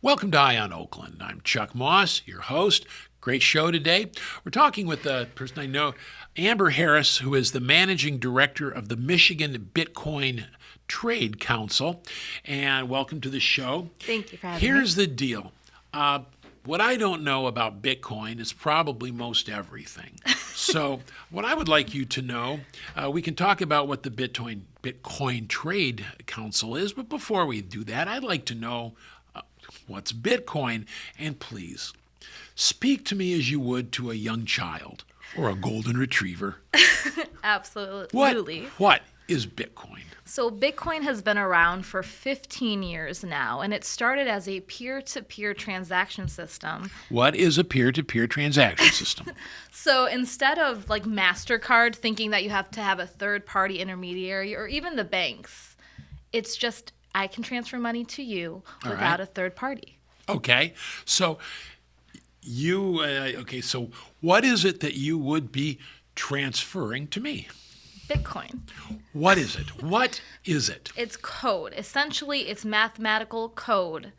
Welcome to Eye on Oakland. I'm Chuck Moss, your host. Great show today. We're talking with a person I know, Amber Harris, who is the managing director of the Michigan Bitcoin Trade Council. And welcome to the show. Thank you for having me. Here's the deal. What I don't know about Bitcoin is probably most everything. So what I would like you to know, we can talk about what the Bitcoin Trade Council is, but before we do that, I'd like to know what's Bitcoin, and please speak to me as you would to a young child or a golden retriever. Absolutely. What is Bitcoin? So Bitcoin has been around for 15 years now, and it started as a peer-to-peer transaction system. What is a peer-to-peer transaction system? So instead of like MasterCard thinking that you have to have a third-party intermediary or even the banks, it's just I can transfer money to you without a third party. Okay. So so what is it that you would be transferring to me? Bitcoin. What is it? What is it? It's code. Essentially, it's mathematical code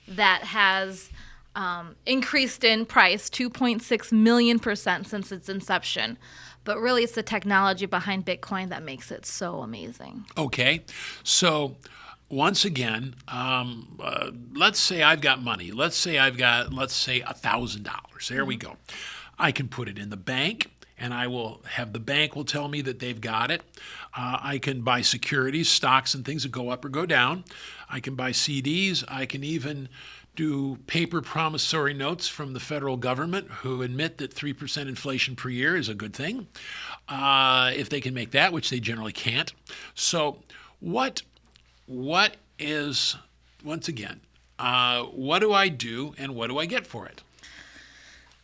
that has increased in price 2.6 million% since its inception. But really, it's the technology behind Bitcoin that makes it so amazing. Okay. So once again, let's say I've got money. Let's say $1,000. There we go. I can put it in the bank, and the bank will tell me that they've got it. I can buy securities, stocks, and things that go up or go down. I can buy CDs. I can even do paper promissory notes from the federal government who admit that 3% inflation per year is a good thing, if they can make that, which they generally can't. So what is, once again, what do I do and what do I get for it?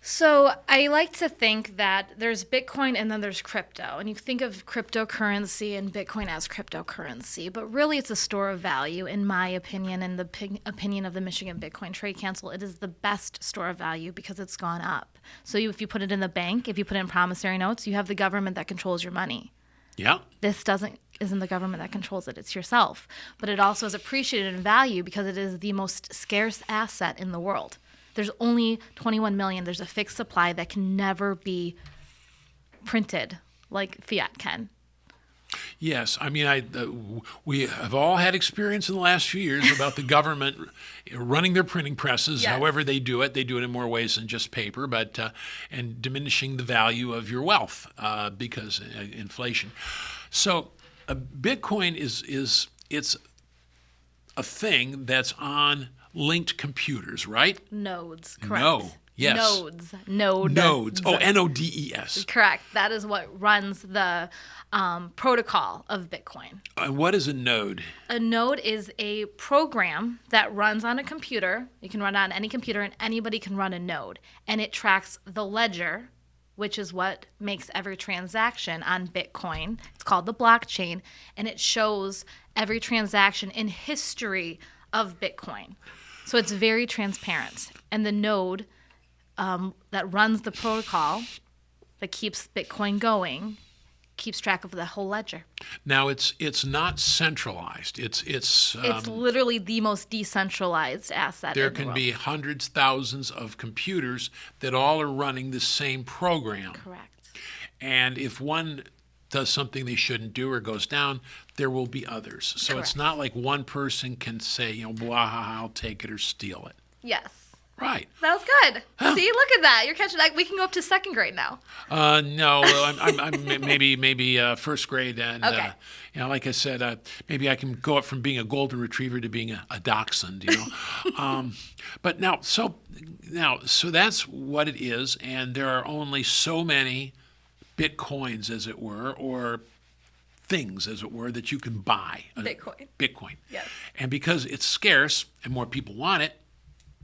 So I like to think that there's Bitcoin and then there's crypto. And you think of cryptocurrency and Bitcoin as cryptocurrency, but really it's a store of value, in my opinion, and the opinion of the Michigan Bitcoin Trade Council. It is the best store of value because it's gone up. So if you put it in the bank, if you put it in promissory notes, you have the government that controls your money. Yeah. This isn't the government that controls it, it's yourself. But it also is appreciated in value because it is the most scarce asset in the world. There's only 21 million. There's a fixed supply that can never be printed like fiat can. Yes. I mean, we have all had experience in the last few years about the government running their printing presses. Yes. However they do it in more ways than just paper, but and diminishing the value of your wealth because inflation. So Bitcoin is a thing that's on linked computers, right? Nodes, correct. No, yes. Nodes. Oh, Nodes. Correct. That is what runs the protocol of Bitcoin. And what is a node? A node is a program that runs on a computer. You can run on any computer, and anybody can run a node. And it tracks the ledger, which is what makes every transaction on Bitcoin. It's called the blockchain, and it shows every transaction in history of Bitcoin. So it's very transparent. And the node that runs the protocol that keeps Bitcoin going keeps track of the whole ledger. Now it's not centralized. It's literally the most decentralized asset. There in the can world. be hundreds, thousands of computers that all are running the same program. Correct. And if one does something they shouldn't do or goes down, there will be others. So Correct. It's not like one person can say, blah, I'll take it or steal it. Yes. Right. That was good. See, look at that. You're catching that. We can go up to second grade now. No, I'm maybe first grade, and Okay. like I said, maybe I can go up from being a golden retriever to being a dachshund. But so that's what it is, and there are only so many Bitcoins, as it were, or things, as it were, that you can buy. Bitcoin. Yes. And because it's scarce and more people want it,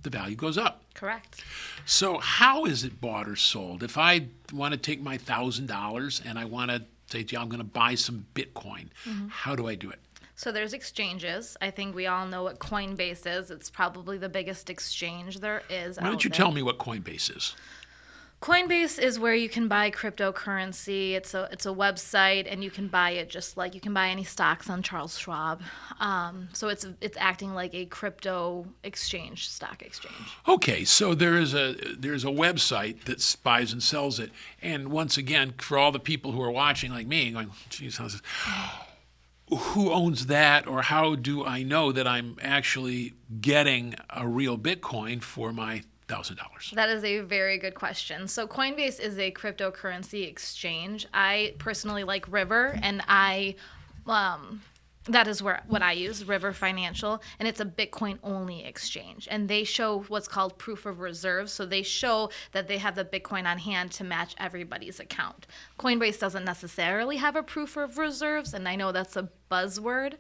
the value goes up. Correct. So how is it bought or sold? If I want to take my $1,000 and I want to say, I'm going to buy some Bitcoin, how do I do it? So there's exchanges. I think we all know what Coinbase is. It's probably the biggest exchange there is. Why don't you tell me what Coinbase is? Coinbase is where you can buy cryptocurrency. It's a website, and you can buy it just like you can buy any stocks on Charles Schwab. So it's acting like a crypto exchange, stock exchange. Okay, so there's a website that buys and sells it, and once again, for all the people who are watching like me, going, "Geez, how's this?" Who owns that, or how do I know that I'm actually getting a real Bitcoin for my $1,000? That is a very good question. So Coinbase is a cryptocurrency exchange. I personally like River, and that is what I use, River Financial, and it's a Bitcoin only exchange. And they show what's called proof of reserves. So they show that they have the Bitcoin on hand to match everybody's account. Coinbase doesn't necessarily have a proof of reserves, and I know that's a buzzword.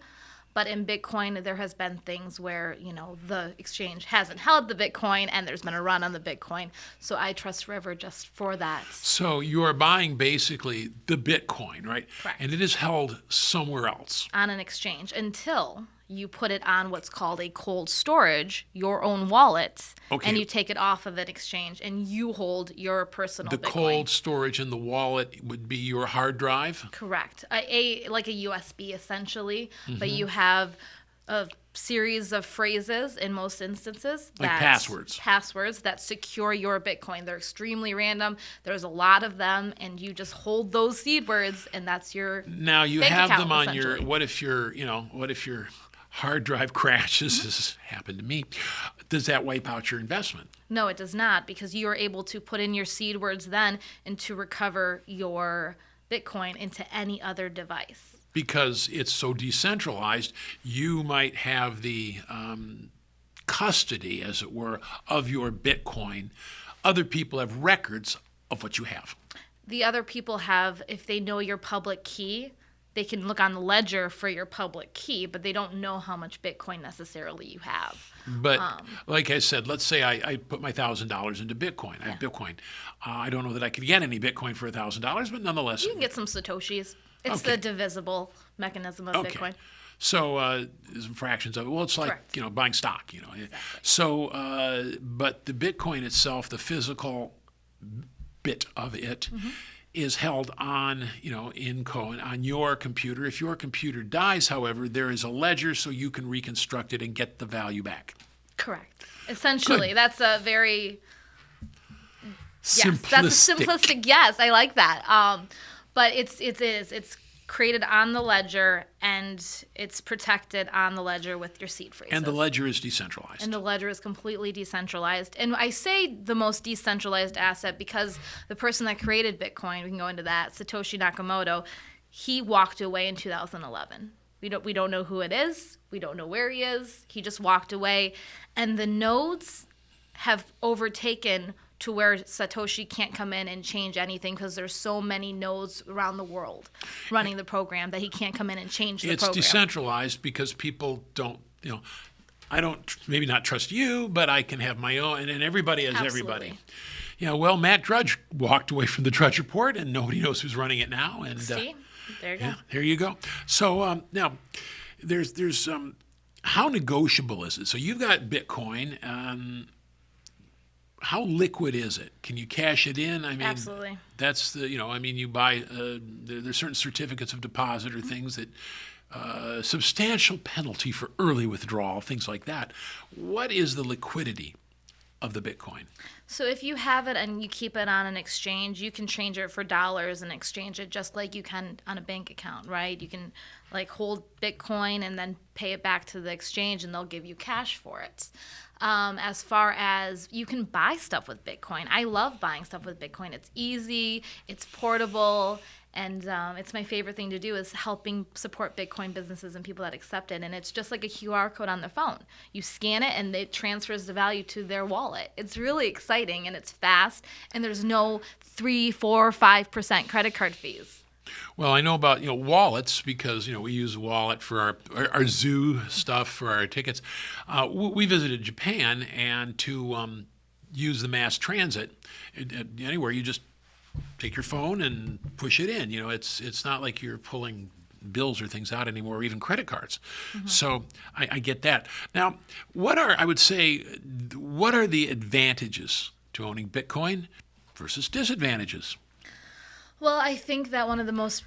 But in Bitcoin, there has been things where, the exchange hasn't held the Bitcoin and there's been a run on the Bitcoin. So I trust River just for that. So you are buying basically the Bitcoin, right? Correct. And it is held somewhere else. On an exchange until you put it on what's called a cold storage, your own wallet, Okay. and you take it off of an exchange and you hold your personal The Bitcoin. cold storage in the wallet would be your hard drive? Correct. Like a USB essentially, Mm-hmm. but you have a series of phrases in most instances. Like passwords. Passwords that secure your Bitcoin. They're extremely random. There's a lot of them, and you just hold those seed words, and that's your Now you bank have account, them on your, essentially. what if your hard drive crashes, Mm-hmm. this has happened to me, does that wipe out your investment? No, it does not, because you are able to put in your seed words then and to recover your Bitcoin into any other device. Because it's so decentralized, you might have the custody, as it were, of your Bitcoin. Other people have records of what you have. The other people have, if they know your public key, they can look on the ledger for your public key, but they don't know how much Bitcoin necessarily you have. But like I said, let's say I put my $1,000 into Bitcoin. I have Bitcoin. I don't know that I could get any Bitcoin for $1,000, but nonetheless. You can get some Satoshis. It's Okay. the divisible mechanism of Okay. Bitcoin. So some fractions of it. Well, it's like, Correct. buying stock, So, but the Bitcoin itself, the physical bit of it, is held on, on your computer. If your computer dies, however, there is a ledger so you can reconstruct it and get the value back. Correct. Essentially, Good. that's a very Simplistic. That's a simplistic. Yes, I like that. But it's created on the ledger, and it's protected on the ledger with your seed phrases. And the ledger is decentralized. And the ledger is completely decentralized. And I say the most decentralized asset because the person that created Bitcoin, we can go into that, Satoshi Nakamoto, he walked away in 2011. We don't know who it is. We don't know where he is. He just walked away. And the nodes have overtaken to where Satoshi can't come in and change anything because there's so many nodes around the world running the program that he can't come in and change the It's program. decentralized because people don't, I don't maybe not trust you, but I can have my own, and everybody has everybody. Absolutely. Matt Drudge walked away from the Drudge Report, and nobody knows who's running it now. And See? There you go. yeah, there you go. So now, there's how negotiable is it? So you've got Bitcoin. How liquid is it? Can you cash it in? I mean, Absolutely. That's you buy, there's certain certificates of deposit or things that, substantial penalty for early withdrawal, things like that. What is the liquidity of the Bitcoin? So if you have it and you keep it on an exchange, you can change it for dollars and exchange it just like you can on a bank account, right? You can hold Bitcoin and then pay it back to the exchange and they'll give you cash for it. As far as you can buy stuff with Bitcoin, I love buying stuff with Bitcoin. It's easy, it's portable, and it's my favorite thing to do is helping support Bitcoin businesses and people that accept it. And it's just like a QR code on their phone. You scan it and it transfers the value to their wallet. It's really exciting and it's fast, and there's no 3, 4, 5% credit card fees. Well, I know about wallets because we use a wallet for our zoo stuff for our tickets. We visited Japan, and to use the mass transit anywhere, you just take your phone and push it in. It's not like you're pulling bills or things out anymore, or even credit cards. Mm-hmm. So I get that. Now, what are the advantages to owning Bitcoin versus disadvantages? Well, I think that one of the most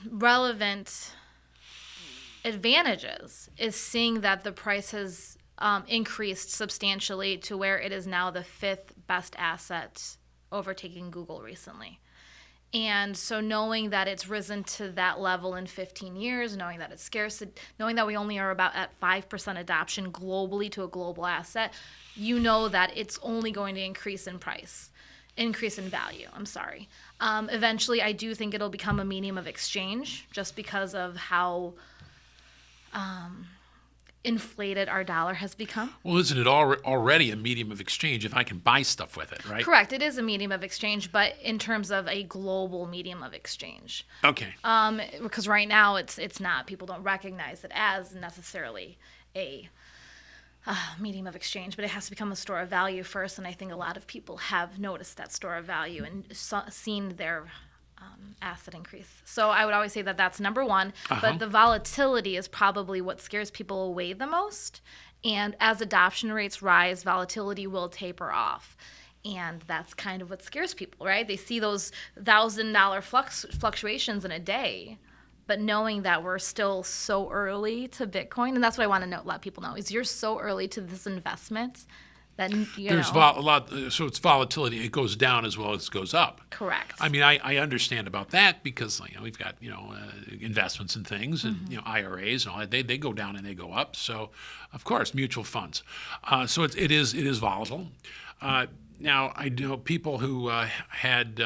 relevant advantages is seeing that the price has increased substantially to where it is now the fifth best asset, overtaking Google recently. And so knowing that it's risen to that level in 15 years, knowing that it's scarce, knowing that we only are about at 5% adoption globally to a global asset, you know that it's only going to increase in value. Eventually, I do think it'll become a medium of exchange just because of how inflated our dollar has become. Well, isn't it already a medium of exchange if I can buy stuff with it, right? Correct. It is a medium of exchange, but in terms of a global medium of exchange. Okay. Because right now it's not. People don't recognize it as necessarily a medium of exchange, but it has to become a store of value first. And I think a lot of people have noticed that store of value and seen their asset increase. So I would always say that that's number one, but the volatility is probably what scares people away the most. And as adoption rates rise, volatility will taper off. And that's kind of what scares people, right? They see those $1,000 fluctuations in a day, but knowing that we're still so early to Bitcoin, and that's what I want to let people know, is you're so early to this investment that, There's a lot, so it's volatility. It goes down as well as it goes up. Correct. I mean, I understand about that because we've got investments and things, and IRAs and all that. They go down and they go up. So, of course, mutual funds. So it is volatile. Now I know people who had,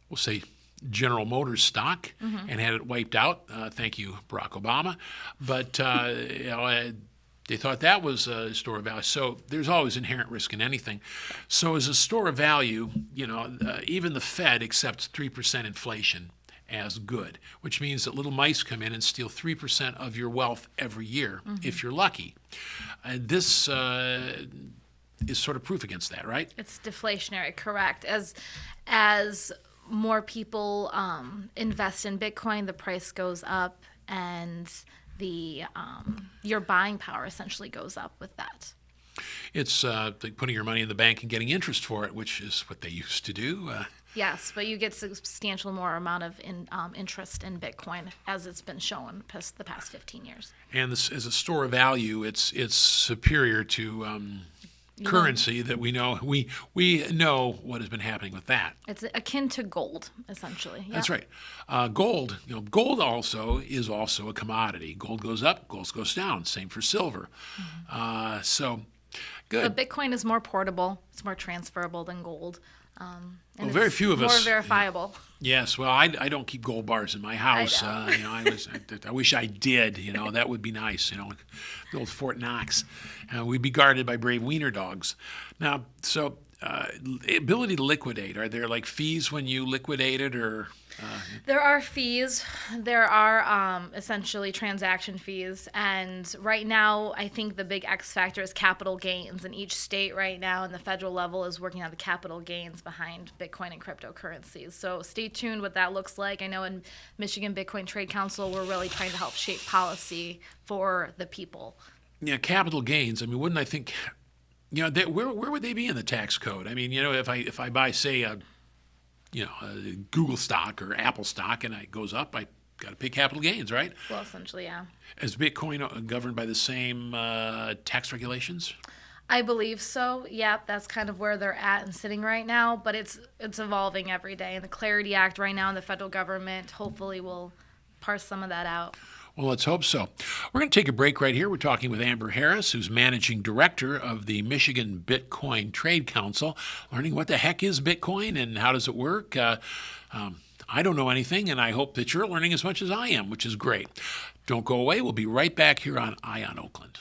we'll say, General Motors stock and had it wiped out. Thank you, Barack Obama. But they thought that was a store of value. So there's always inherent risk in anything. So as a store of value, even the Fed accepts 3% inflation as good, which means that little mice come in and steal 3% of your wealth every year if you're lucky. And this is sort of proof against that, right? It's deflationary, correct. As more people invest in Bitcoin, the price goes up, and your buying power essentially goes up with that. It's like putting your money in the bank and getting interest for it, which is what they used to do. Yes, but you get substantial more amount of interest in Bitcoin, as it's been shown the past 15 years. And this, as a store of value, it's superior to currency that we know. We know what has been happening with that. It's akin to gold, essentially. Yep. That's right. Gold. Gold also is a commodity. Gold goes up, gold goes down. Same for silver. So, good. But Bitcoin is more portable. It's more transferable than gold. Well, very few of us. More verifiable. Yes. Well, I don't keep gold bars in my house. I wish I did. That would be nice. Like the old Fort Knox. We'd be guarded by brave wiener dogs. Now, so ability to liquidate. Are there like fees when you liquidate it, or? There are fees. There are essentially transaction fees. And right now, I think the big X factor is capital gains. And each state right now and the federal level is working on the capital gains behind Bitcoin and cryptocurrencies. So stay tuned what that looks like. I know in Michigan Bitcoin Trade Council, we're really trying to help shape policy for the people. Yeah, capital gains. I mean, wouldn't I think, where would they be in the tax code? I mean, if I buy, say, a Google stock or Apple stock and it goes up, I got to pay capital gains, right? Well, essentially, yeah. Is Bitcoin governed by the same tax regulations? I believe so. Yeah, that's kind of where they're at and sitting right now, but it's evolving every day. And the Clarity Act right now in the federal government hopefully will parse some of that out. Well, let's hope so. We're going to take a break right here. We're talking with Amber Harris, who's managing director of the Michigan Bitcoin Trade Council, learning what the heck is Bitcoin and how does it work. I don't know anything, and I hope that you're learning as much as I am, which is great. Don't go away. We'll be right back here on Eye on Oakland.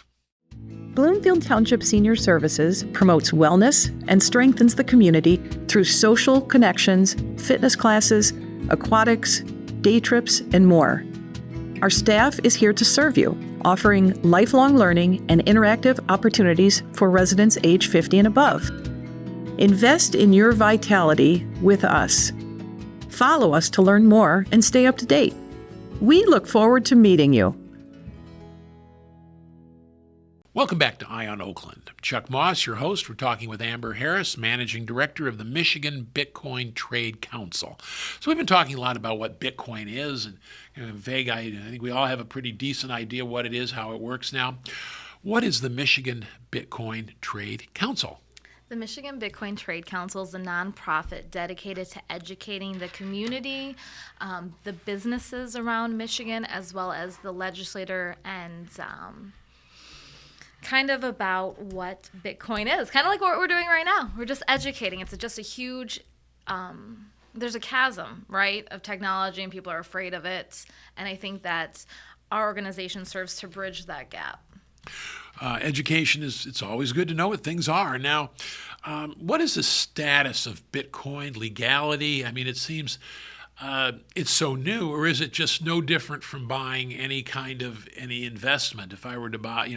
Bloomfield Township Senior Services promotes wellness and strengthens the community through social connections, fitness classes, aquatics, day trips, and more. Our staff is here to serve you, offering lifelong learning and interactive opportunities for residents age 50 and above. Invest in your vitality with us. Follow us to learn more and stay up to date. We look forward to meeting you. Welcome back to Eye on Oakland. I'm Chuck Moss, your host. We're talking with Amber Harris, Managing Director of the Michigan Bitcoin Trade Council. So we've been talking a lot about what Bitcoin is, and vague. I think we all have a pretty decent idea what it is, how it works now. What is the Michigan Bitcoin Trade Council? The Michigan Bitcoin Trade Council is a nonprofit dedicated to educating the community, the businesses around Michigan, as well as the legislator and kind of about what Bitcoin is. Kind of like what we're doing right now. We're just educating. It's just a huge, there's a chasm, right, of technology, and people are afraid of it. And I think that our organization serves to bridge that gap. Education it's always good to know what things are. Now, what is the status of Bitcoin legality? I mean, it seems it's so new, or is it just no different from buying any investment? If I were to buy,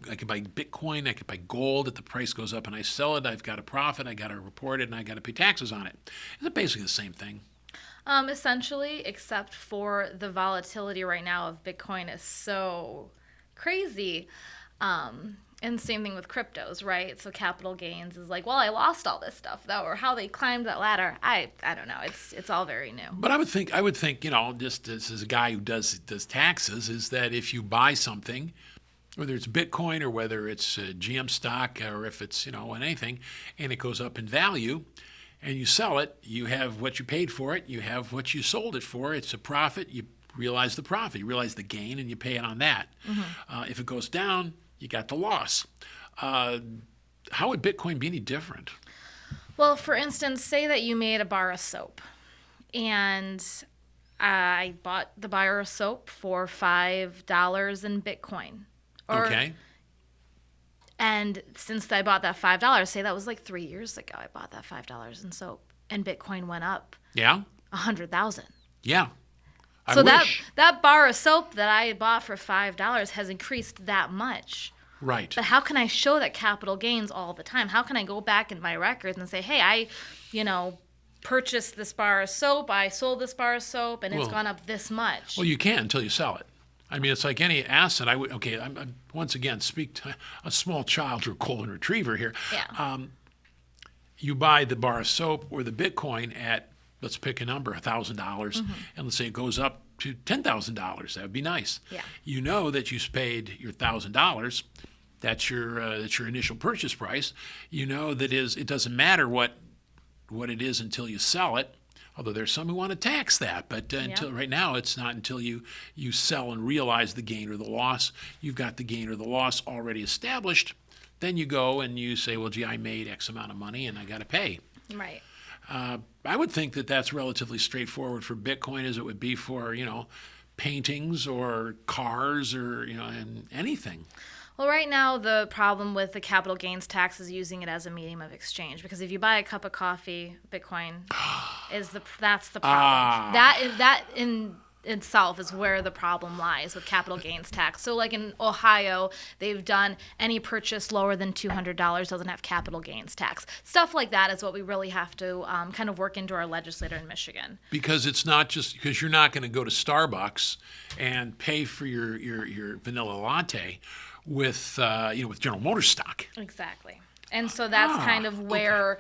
I could buy Bitcoin, I could buy gold. If the price goes up and I sell it, I've got a profit, I got to report it, and I got to pay taxes on it. Is it basically the same thing? Essentially, except for the volatility right now of Bitcoin is so crazy. And same thing with cryptos, right? So capital gains is like, well, I lost all this stuff, though, or how they climbed that ladder. I don't know. It's all very new. But I would think, just as a guy who does taxes, is that if you buy something, whether it's Bitcoin or whether it's GM stock or if it's anything, and it goes up in value, and you sell it, you have what you paid for it, you have what you sold it for. It's a profit. You realize the profit, you realize the gain, and you pay it on that. Mm-hmm. If it goes down, you got the loss. How would Bitcoin be any different? Well, for instance, say that you made a bar of soap, and I bought the bar of soap for $5 in Bitcoin. Okay. And since I bought that $5, say that was like 3 years ago, I bought that $5 in soap, and Bitcoin went up. Yeah. 100,000. Yeah. So that bar of soap that I bought for $5 has increased that much. Right. But how can I show that capital gains all the time? How can I go back in my records and say, hey, I purchased this bar of soap, I sold this bar of soap, and it's gone up this much? Well, you can until you sell it. I mean, it's like any asset. I'm once again, speak to a small child or golden retriever here. Yeah. You buy the bar of soap or the Bitcoin at, let's pick a number, $1,000, mm-hmm. and let's say it goes up to $10,000. That would be nice. Yeah. You know that you paid your $1,000. That's your initial purchase price. You know that it doesn't matter what it is until you sell it. Although there's some who want to tax that, but until right now, it's not until you sell and realize the gain or the loss. You've got the gain or the loss already established. Then you go and you say, well, gee, I made X amount of money and I got to pay. Right. I would think that that's relatively straightforward for Bitcoin as it would be for, paintings or cars or, and anything. Well, right now, the problem with the capital gains tax is using it as a medium of exchange. Because if you buy a cup of coffee, Bitcoin that's the problem. That in itself is where the problem lies with capital gains tax. So like in Ohio, they've done any purchase lower than $200 doesn't have capital gains tax. Stuff like that is what we really have to kind of work into our legislator in Michigan. Because it's not just because you're not going to go to Starbucks and pay for your vanilla latte with General Motors stock. Exactly. And so that's kind of where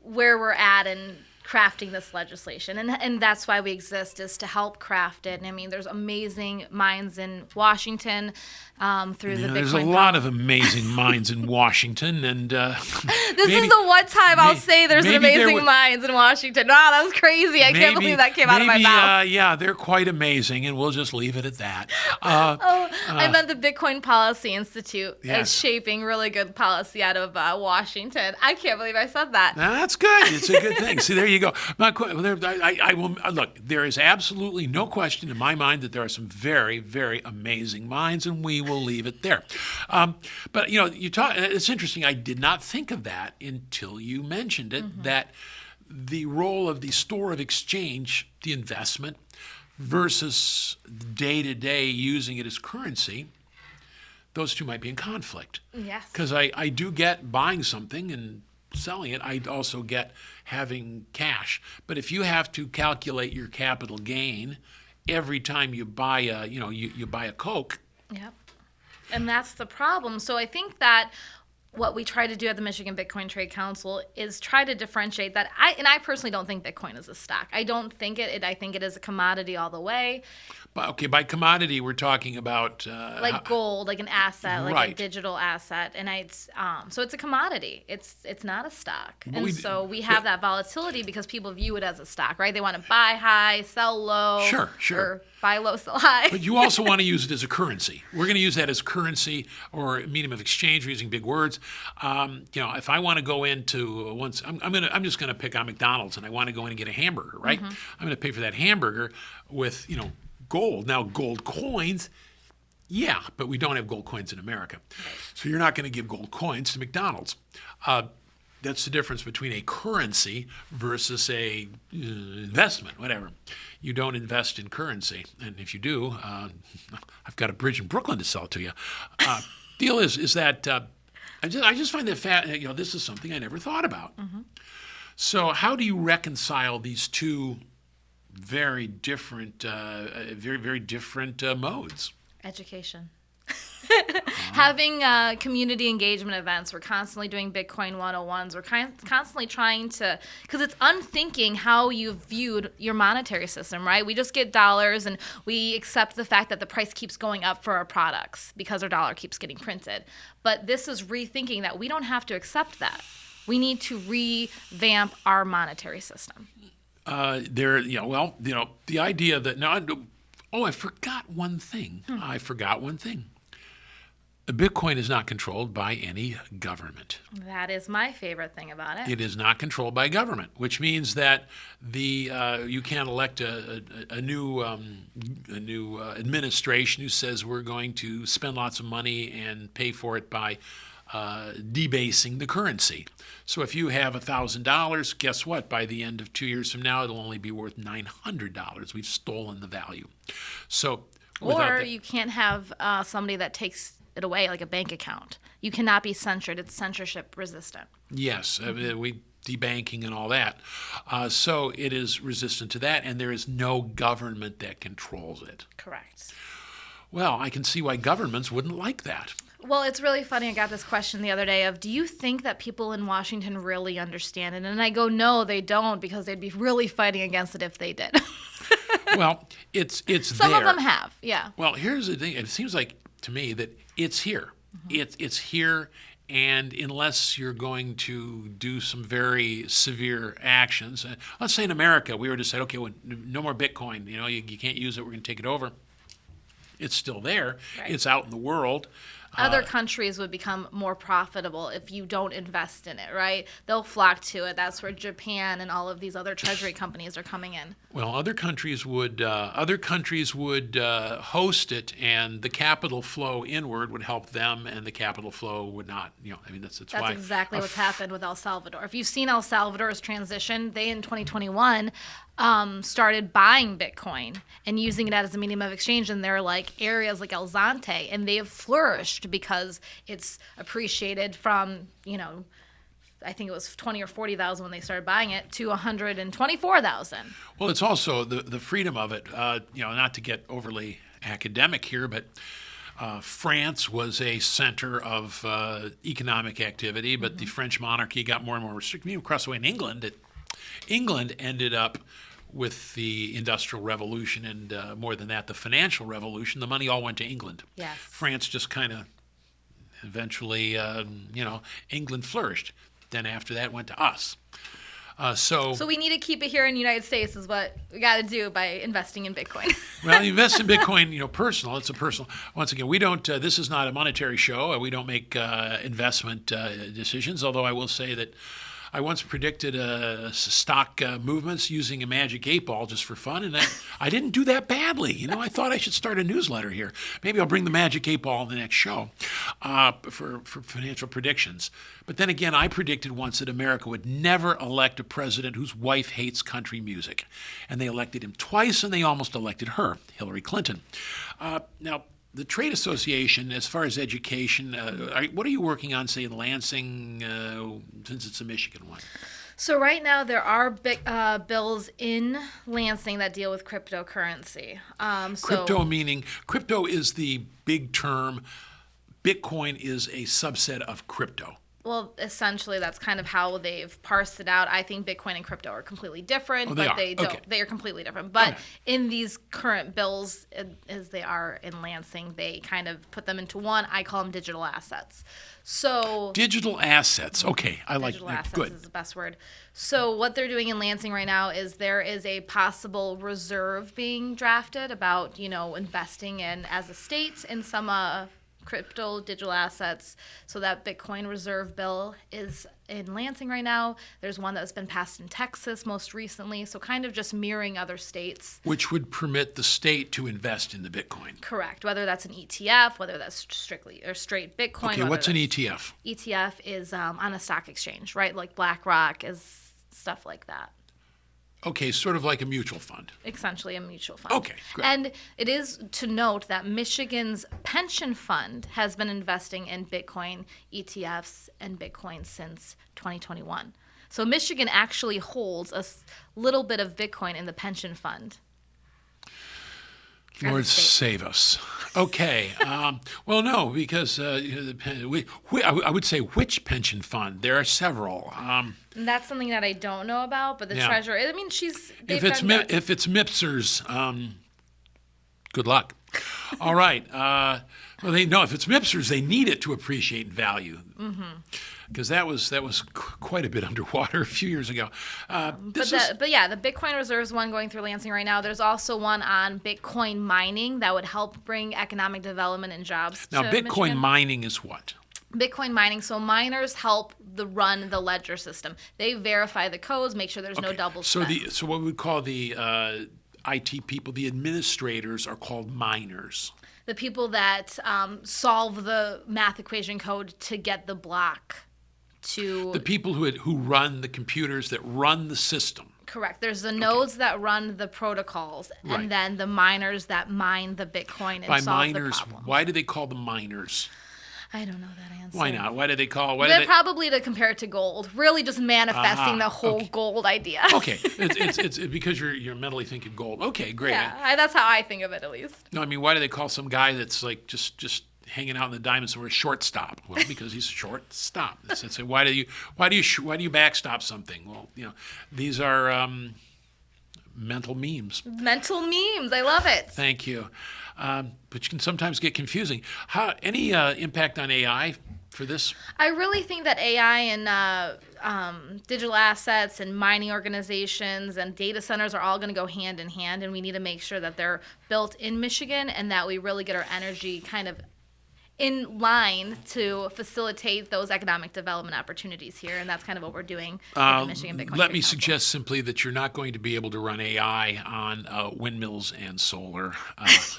we're at in crafting this legislation, and that's why we exist, is to help craft it. And I mean, there's amazing minds in Washington through the Bitcoin. There's a lot of amazing minds in Washington, and this is the one time I'll say there's amazing minds in Washington. Wow, that was crazy! I can't believe that came out of my mouth. Yeah, they're quite amazing, and we'll just leave it at that. I meant the Bitcoin Policy Institute Yes. is shaping really good policy out of Washington. I can't believe I said that. That's good. It's a good thing. See, there you go. I will look. There is absolutely no question in my mind that there are some very, very amazing minds, and we will leave it there. But you talk. It's interesting. I did not think of that until you mentioned it. Mm-hmm. That the role of the store of exchange, the investment, versus day-to-day using it as currency, those two might be in conflict. Yes. Because I do get buying something and selling it. I also get having cash. But if you have to calculate your capital gain every time you buy you buy a Coke, Yep. And that's the problem. So I think that what we try to do at the Michigan Bitcoin Trade Council is try to differentiate that. I personally don't think Bitcoin is a stock. I don't think it. I think it is a commodity all the way. But, okay, by commodity, we're talking about Like gold, like an asset, like Right. a digital asset, and so it's a commodity. It's not a stock, and we have that volatility because people view it as a stock, right? They want to buy high, sell low, Sure. or buy low, sell high. But you also want to use it as a currency. We're going to use that as currency or medium of exchange. We're using big words. If I want to go into I'm just going to pick on McDonald's and I want to go in and get a hamburger, right? I'm going to pay for that hamburger with gold. Now, gold coins. Yeah, but we don't have gold coins in America. So you're not going to give gold coins to McDonald's. That's the difference between a currency versus a investment, whatever. You don't invest in currency. And if you do, I've got a bridge in Brooklyn to sell to you. Deal is that I just find that this is something I never thought about. So how do you reconcile these two very different, very different modes? Education. Having community engagement events. We're constantly doing Bitcoin 101s. We're constantly trying to, because it's unthinking how you've viewed your monetary system, right? We just get dollars and we accept the fact that the price keeps going up for our products because our dollar keeps getting printed. But this is rethinking that we don't have to accept that. We need to revamp our monetary system. The idea that I forgot one thing. Bitcoin is not controlled by any government. That is my favorite thing about it. It is not controlled by government, which means that you can't elect a new administration who says we're going to spend lots of money and pay for it by debasing the currency. So if you have $1,000, guess what? By the end of 2 years from now, it'll only be worth $900. We've stolen the value. So, or you can't have somebody that takes it away, like a bank account. You cannot be censored. It's censorship resistant. Yes, debanking and all that. So it is resistant to that, and there is no government that controls it. Correct. Well, I can see why governments wouldn't like that. Well, it's really funny. I got this question the other day of, do you think that people in Washington really understand it? And I go, no, they don't, because they'd be really fighting against it if they did. Well, it's Some there. of them have, yeah. Well, here's the thing. It seems like to me that it's here. It's here, and unless you're going to do some very severe actions, let's say in America we were to say, okay, well, no more Bitcoin. You can't use it. We're going to take it over. It's still there. Right. It's out in the world. Other countries would become more profitable if you don't invest in it, right? They'll flock to it. That's where Japan and all of these other treasury companies are coming in. Well, other countries would host it, and the capital flow inward would help them, and the capital flow would not. That's That's why exactly what's happened with El Salvador. If you've seen El Salvador's transition, they in 2021 started buying Bitcoin and using it as a medium of exchange in their areas like El Zante, and they have flourished because it's appreciated from I think it was 20 or 40,000 when they started buying it to 124,000. Well, it's also the freedom of it. Not to get overly academic here, but France was a center of economic activity, but the French monarchy got more and more restricted. Even across the way in England, England ended up with the Industrial Revolution and more than that, the Financial Revolution. The money all went to England. Yes. France just kind of eventually, England flourished. Then after that, went to us. So we need to keep it here in the United States is what we got to do by investing in Bitcoin. Well, invest in Bitcoin, personal. It's a personal. Once again, we don't. This is not a monetary show. We don't make investment decisions. Although I will say that I once predicted stock movements using a magic 8-ball just for fun, and I didn't do that badly. I thought I should start a newsletter here. Maybe I'll bring the magic 8-ball in the next show for financial predictions. But then again, I predicted once that America would never elect a president whose wife hates country music. And they elected him twice, and they almost elected her, Hillary Clinton. Now, the trade association, as far as education, what are you working on, say, in Lansing, since it's a Michigan one? So right now there are big, bills in Lansing that deal with cryptocurrency. Crypto is the big term Bitcoin is a subset of crypto. Well, essentially, that's kind of how they've parsed it out. I think Bitcoin and crypto are completely different, Oh, they but are. they don't. Okay. They are completely different. But Okay. in these current bills, as they are in Lansing, they kind of put them into one. I call them digital assets. So Digital assets. Okay, I like digital that. assets Good. is the best word. So what they're doing in Lansing right now is there is a possible reserve being drafted about, investing in as a state in some crypto digital assets. So that Bitcoin reserve bill is in Lansing right now. There's one that's been passed in Texas most recently. So kind of just mirroring other states. Which would permit the state to invest in the Bitcoin. Correct. Whether that's an ETF, whether that's strictly or straight Bitcoin. Okay, whether what's an that's- ETF? ETF is on a stock exchange, right? Like BlackRock is stuff like that. Okay, sort of like a mutual fund. Essentially a mutual fund. Okay, great. And it is to note that Michigan's pension fund has been investing in Bitcoin ETFs and Bitcoin since 2021. So Michigan actually holds a little bit of Bitcoin in the pension fund. Lord state. save us. Okay. Well, no, because I would say which pension fund? There are several. And that's something that I don't know about, but the Yeah. treasurer, I mean, they've If it's done good. if it's MIPSers, good luck. All right. Well, if it's MIPSers, they need it to appreciate in value. Because that was quite a bit underwater a few years ago. But yeah, the Bitcoin reserves one going through Lansing right now. There's also one on Bitcoin mining that would help bring economic development and jobs now to Bitcoin Michigan. mining is what? Bitcoin mining. So miners help run the ledger system. They verify the codes, make sure there's no double So spends. so what we call the IT people, the administrators, are called miners. The people that solve the math equation code to get the block to The people who run the computers that run the system. correct. There's the nodes that run the protocols, Right. and then the miners that mine the Bitcoin and By solve miners, the problem. why do they call them miners? I don't know that answer. Why not? Why do they call? Why do They're they? probably to compare it to gold. Really, just manifesting the whole okay. gold idea. Okay, it's because you're mentally thinking gold. Okay, great. Yeah, that's how I think of it, at least. No, I mean, why do they call some guy that's like just hanging out in the diamonds somewhere shortstop? Well, because he's a shortstop. It's why do you backstop something? Well, these are mental memes. Mental memes. I love it. Thank you. But you can sometimes get confusing. Any impact on AI for this? I really think that AI and digital assets and mining organizations and data centers are all going to go hand in hand, and we need to make sure that they're built in Michigan and that we really get our energy kind of in line to facilitate those economic development opportunities here, and that's kind of what we're doing with the Michigan Bitcoin. Let me Trade Council. suggest simply that you're not going to be able to run AI on windmills and solar.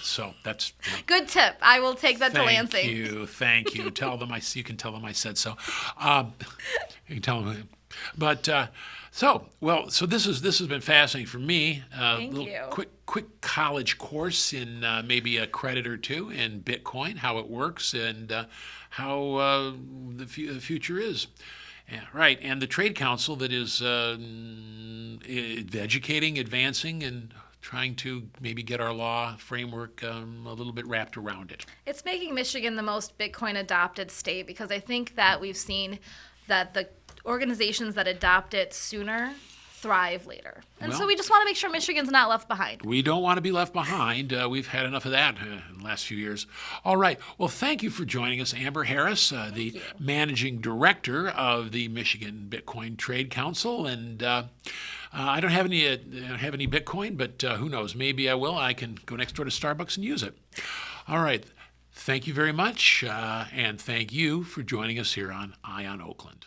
So that's Good tip. I will take that to thank Lansing. you. Tell them you can tell them I said so. You can tell them. But so this has been fascinating for me. Thank Little you. quick college course in maybe a credit or two in Bitcoin, how it works, and how the future is. Yeah, right, and the Trade Council that is educating, advancing, and trying to maybe get our law framework a little bit wrapped around it. It's making Michigan the most Bitcoin adopted state because I think that we've seen that the organizations that adopt it sooner thrive later. And so Well- we just want to make sure Michigan's not left behind. We don't want to be left behind. We've had enough of that in the last few years. All right. Well, thank you for joining us, Amber Harris, the you. managing director of the Michigan Bitcoin Trade Council. And I don't have any Bitcoin, but who knows? Maybe I will. I can go next door to Starbucks and use it. All right. Thank you very much, and thank you for joining us here on Eye on Oakland.